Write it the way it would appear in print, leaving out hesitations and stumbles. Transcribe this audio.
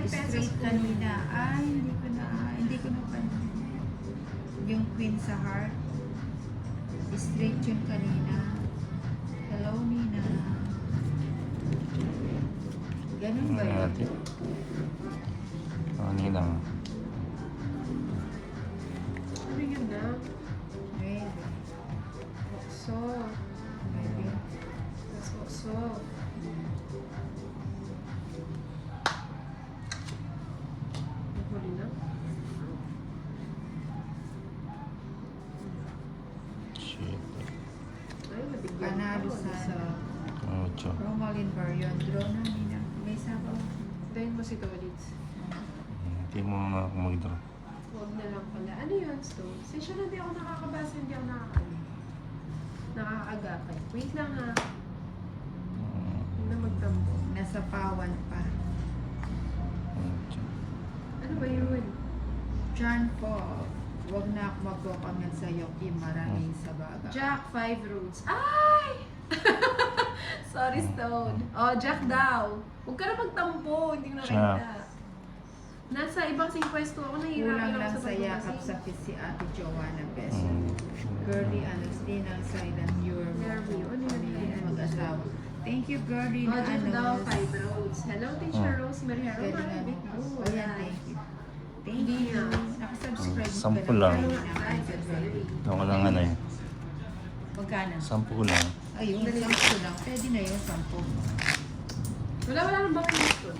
pesos Straight kanina. Ay, hindi ko na pa. Yung queen sa heart. Straight yun kanina. Hello, Nina. Ganun ba yun? Natin. Ano lang. Ano yun na? Maybe. Bokso. Maybe. Mas bokso. Nahuli na? Shit. Ay, nabigyan Panalo ako. sa Ocho. Romalyn Barion. Draw na, Nina. May sabaw. Dahin mo si Tolitz. Hindi mo na ako mag-draw. Huwag na lang pala. Ano yun, Stone? Sensya na di ako nakakabasa, hindi ako nakakaagapay. Wait lang ha. Huwag na magtambo. Nasa pawan pa. Ocho. Ano ba yun? John Paul. Huwag na ako magpapangan sa Yoki. Maraming sa baga. Jack, 5 roads. Ay! Sorry, Stone. Oh, Jack daw. Huwag ka na magtampo. Hindi ko nakita. Nasa ibang pwesto ako. Nahihirapan Kulang lang ako sa yakap sa pagbabasa. si Ate Joanna Beso. Mm. Girlie Anos din ang silent your Nervy. Ano yun? mag-asawa. Thank you, Girlie Oh, Jack daw, Anos. 5 roads. Hello, Teacher Oh. Rosemary. Hello, Galing my ano. big bro. Oh, yan, thank you. Thank Hindi you. na. Nakasubscribe ka 10 na. lang. Galing na, Answer Girlie. Ako lang ano eh. Magkano? 10 lang. Ayun, 10 lang. Pwede na yun, 10. Wala nang bakit yun.